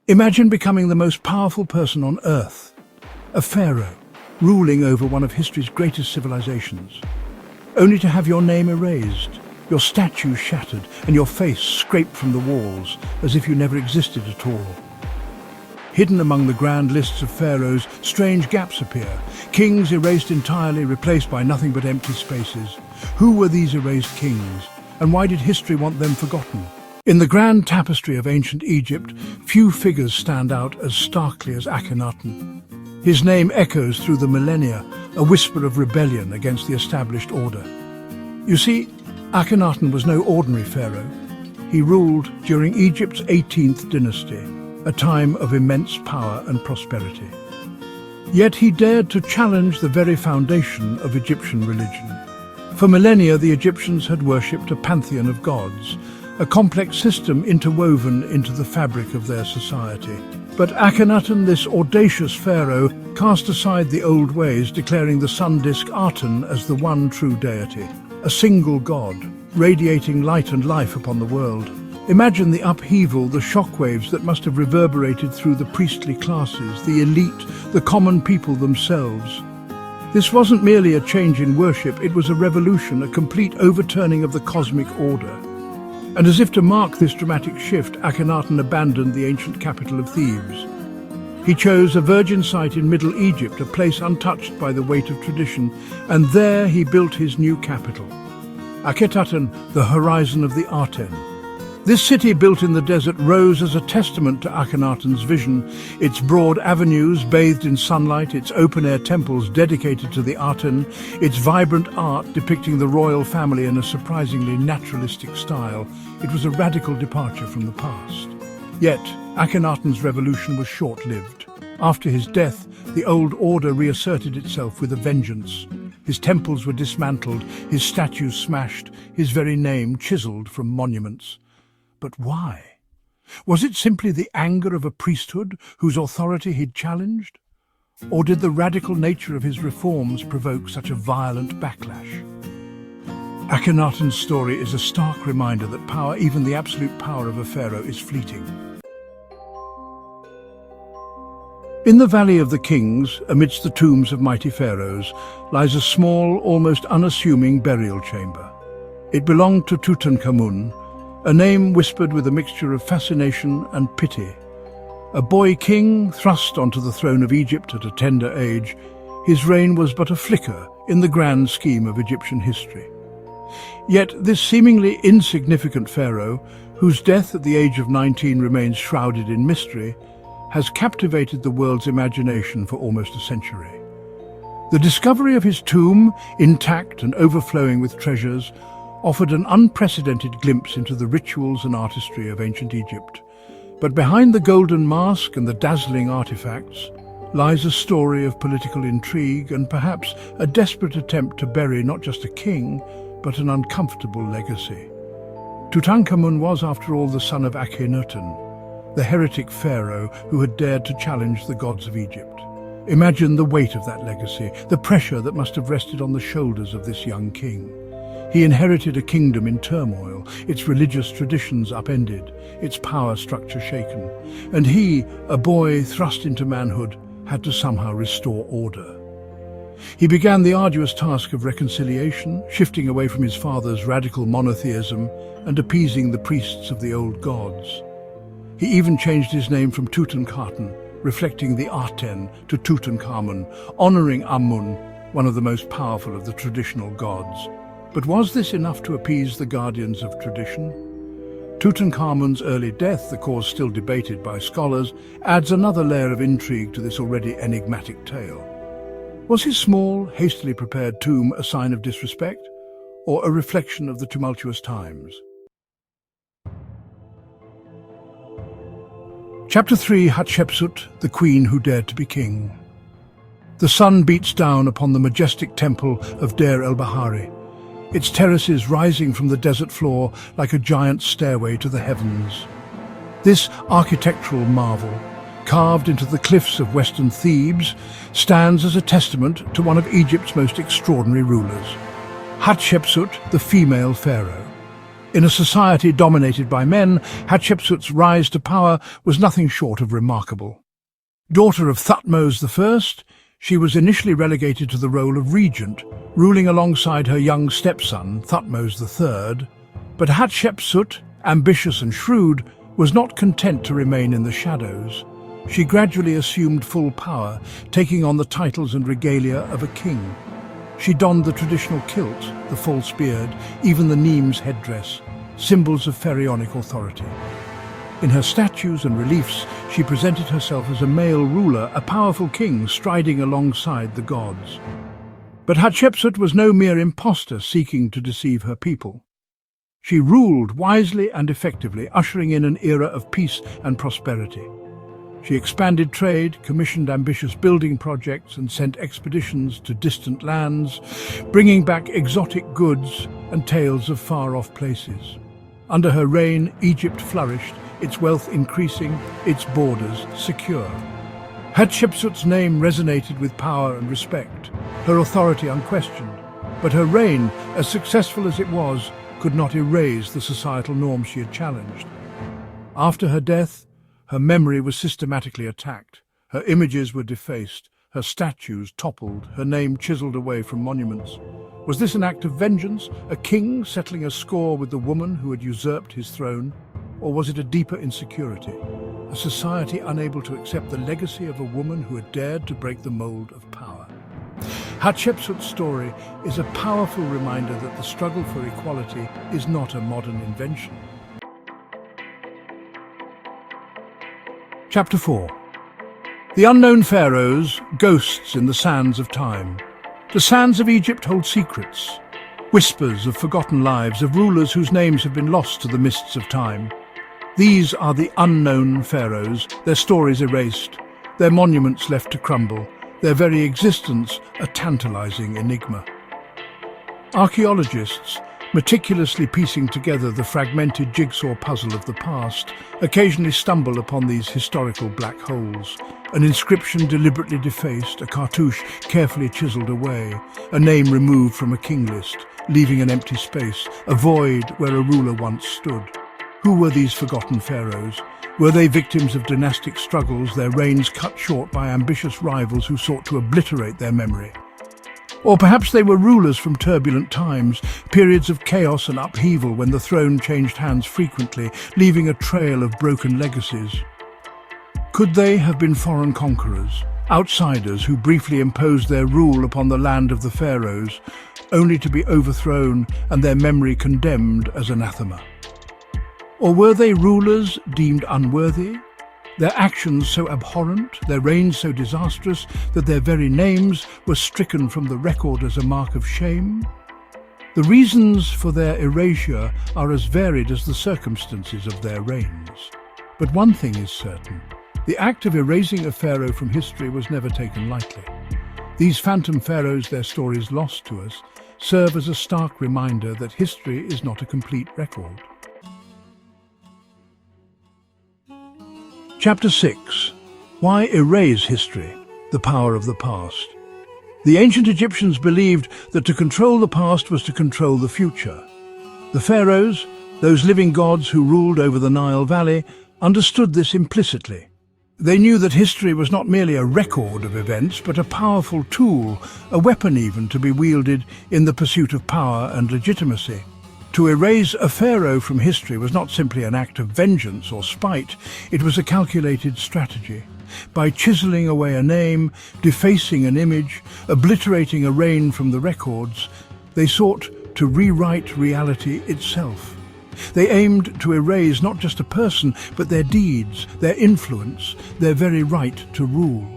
Imagine becoming the most powerful person on Earth, a pharaoh, ruling over one of history's greatest civilizations, only to have your name erased, your statue shattered, and your face scraped from the walls as if you never existed at all. Hidden among the grand lists of pharaohs, strange gaps appear, kings erased entirely, replaced by nothing but empty spaces. Who were these erased kings, and why did history want them forgotten? In the grand tapestry of ancient Egypt, few figures stand out as starkly as Akhenaten. His name echoes through the millennia, a whisper of rebellion against the established order. You see, Akhenaten was no ordinary pharaoh. He ruled during Egypt's 18th dynasty, a time of immense power and prosperity. Yet he dared to challenge the very foundation of Egyptian religion. For millennia, the Egyptians had worshipped a pantheon of gods, a complex system interwoven into the fabric of their society. But Akhenaten, this audacious pharaoh, cast aside the old ways, declaring the sun disk Aten as the one true deity, a single god, radiating light and life upon the world. Imagine the upheaval, the shockwaves that must have reverberated through the priestly classes, the elite, the common people themselves. This wasn't merely a change in worship, it was a revolution, a complete overturning of the cosmic order. And as if to mark this dramatic shift, Akhenaten abandoned the ancient capital of Thebes. He chose a virgin site in Middle Egypt, a place untouched by the weight of tradition, and there he built his new capital, Akhenaten, the horizon of the Aten. This city built in the desert rose as a testament to Akhenaten's vision, its broad avenues bathed in sunlight, its open-air temples dedicated to the Aten, its vibrant art depicting the royal family in a surprisingly naturalistic style. It was a radical departure from the past. Yet, Akhenaten's revolution was short-lived. After his death, the old order reasserted itself with a vengeance. His temples were dismantled, his statues smashed, his very name chiseled from monuments. But why? Was it simply the anger of a priesthood whose authority he'd challenged? Or did the radical nature of his reforms provoke such a violent backlash? Akhenaten's story is a stark reminder that power, even the absolute power of a pharaoh, is fleeting. In the Valley of the Kings, amidst the tombs of mighty pharaohs, lies a small, almost unassuming burial chamber. It belonged to Tutankhamun, a name whispered with a mixture of fascination and pity. A boy king thrust onto the throne of Egypt at a tender age, his reign was but a flicker in the grand scheme of Egyptian history. Yet this seemingly insignificant pharaoh, whose death at the age of 19 remains shrouded in mystery, has captivated the world's imagination for almost a century. The discovery of his tomb, intact and overflowing with treasures, offered an unprecedented glimpse into the rituals and artistry of ancient Egypt. But behind the golden mask and the dazzling artifacts lies a story of political intrigue and perhaps a desperate attempt to bury not just a king, but an uncomfortable legacy. Tutankhamun was, after all, the son of Akhenaten, the heretic pharaoh who had dared to challenge the gods of Egypt. Imagine the weight of that legacy, the pressure that must have rested on the shoulders of this young king. He inherited a kingdom in turmoil, its religious traditions upended, its power structure shaken, and he, a boy thrust into manhood, had to somehow restore order. He began the arduous task of reconciliation, shifting away from his father's radical monotheism and appeasing the priests of the old gods. He even changed his name from Tutankhaten, reflecting the Aten, to Tutankhamun, honoring Amun, one of the most powerful of the traditional gods. But was this enough to appease the guardians of tradition? Tutankhamun's early death, the cause still debated by scholars, adds another layer of intrigue to this already enigmatic tale. Was his small, hastily prepared tomb a sign of disrespect, or a reflection of the tumultuous times? Chapter 3, Hatshepsut, the Queen Who Dared to be King. The sun beats down upon the majestic temple of Deir el-Bahari, its terraces rising from the desert floor like a giant stairway to the heavens. This architectural marvel, carved into the cliffs of western Thebes, stands as a testament to one of Egypt's most extraordinary rulers, Hatshepsut, the female pharaoh. In a society dominated by men, Hatshepsut's rise to power was nothing short of remarkable. Daughter of Thutmose I, she was initially relegated to the role of regent, ruling alongside her young stepson, Thutmose III. But Hatshepsut, ambitious and shrewd, was not content to remain in the shadows. She gradually assumed full power, taking on the titles and regalia of a king. She donned the traditional kilt, the false beard, even the Nemes headdress, symbols of pharaonic authority. In her statues and reliefs, she presented herself as a male ruler, a powerful king striding alongside the gods. But Hatshepsut was no mere impostor seeking to deceive her people. She ruled wisely and effectively, ushering in an era of peace and prosperity. She expanded trade, commissioned ambitious building projects, and sent expeditions to distant lands, bringing back exotic goods and tales of far-off places. Under her reign, Egypt flourished, its wealth increasing, its borders secure. Hatshepsut's name resonated with power and respect, her authority unquestioned. But her reign, as successful as it was, could not erase the societal norms she had challenged. After her death, her memory was systematically attacked. Her images were defaced, her statues toppled, her name chiseled away from monuments. Was this an act of vengeance, a king settling a score with the woman who had usurped his throne? Or was it a deeper insecurity, a society unable to accept the legacy of a woman who had dared to break the mold of power? Hatshepsut's story is a powerful reminder that the struggle for equality is not a modern invention. Chapter 4. The Unknown Pharaohs, Ghosts in the Sands of Time. The sands of Egypt hold secrets, whispers of forgotten lives, of rulers whose names have been lost to the mists of time. These are the unknown pharaohs, their stories erased, their monuments left to crumble, their very existence a tantalizing enigma. Archaeologists, meticulously piecing together the fragmented jigsaw puzzle of the past, occasionally stumble upon these historical black holes. An inscription deliberately defaced, a cartouche carefully chiseled away, a name removed from a king list, leaving an empty space, a void where a ruler once stood. Who were these forgotten pharaohs? Were they victims of dynastic struggles, their reigns cut short by ambitious rivals who sought to obliterate their memory? Or perhaps they were rulers from turbulent times, periods of chaos and upheaval when the throne changed hands frequently, leaving a trail of broken legacies. Could they have been foreign conquerors, outsiders who briefly imposed their rule upon the land of the pharaohs, only to be overthrown and their memory condemned as anathema? Or were they rulers deemed unworthy, their actions so abhorrent, their reigns so disastrous that their very names were stricken from the record as a mark of shame? The reasons for their erasure are as varied as the circumstances of their reigns. But one thing is certain: the act of erasing a pharaoh from history was never taken lightly. These phantom pharaohs, their stories lost to us, serve as a stark reminder that history is not a complete record. Chapter 6. Why erase history? The power of the past. The ancient Egyptians believed that to control the past was to control the future. The pharaohs, those living gods who ruled over the Nile Valley, understood this implicitly. They knew that history was not merely a record of events, but a powerful tool, a weapon even, to be wielded in the pursuit of power and legitimacy. To erase a pharaoh from history was not simply an act of vengeance or spite, it was a calculated strategy. By chiseling away a name, defacing an image, obliterating a reign from the records, they sought to rewrite reality itself. They aimed to erase not just a person, but their deeds, their influence, their very right to rule.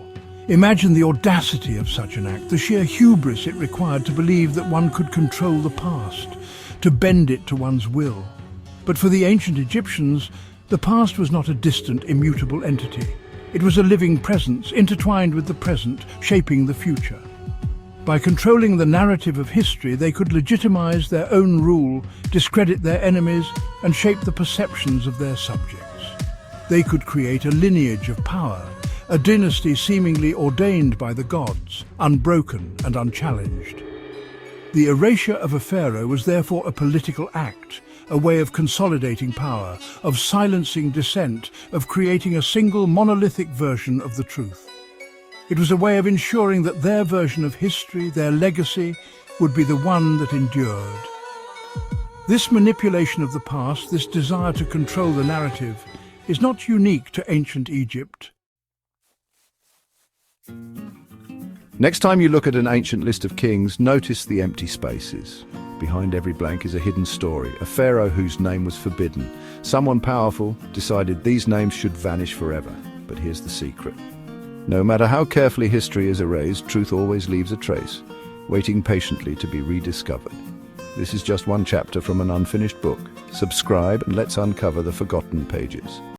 Imagine the audacity of such an act, the sheer hubris it required to believe that one could control the past, to bend it to one's will. But for the ancient Egyptians, the past was not a distant, immutable entity. It was a living presence, intertwined with the present, shaping the future. By controlling the narrative of history, they could legitimize their own rule, discredit their enemies, and shape the perceptions of their subjects. They could create a lineage of power, a dynasty seemingly ordained by the gods, unbroken and unchallenged. The erasure of a pharaoh was therefore a political act, a way of consolidating power, of silencing dissent, of creating a single monolithic version of the truth. It was a way of ensuring that their version of history, their legacy, would be the one that endured. This manipulation of the past, this desire to control the narrative, is not unique to ancient Egypt. Next time you look at an ancient list of kings, notice the empty spaces. Behind every blank is a hidden story, a pharaoh whose name was forbidden. Someone powerful decided these names should vanish forever. But here's the secret. No matter how carefully history is erased, truth always leaves a trace, waiting patiently to be rediscovered. This is just one chapter from an unfinished book. Subscribe and let's uncover the forgotten pages.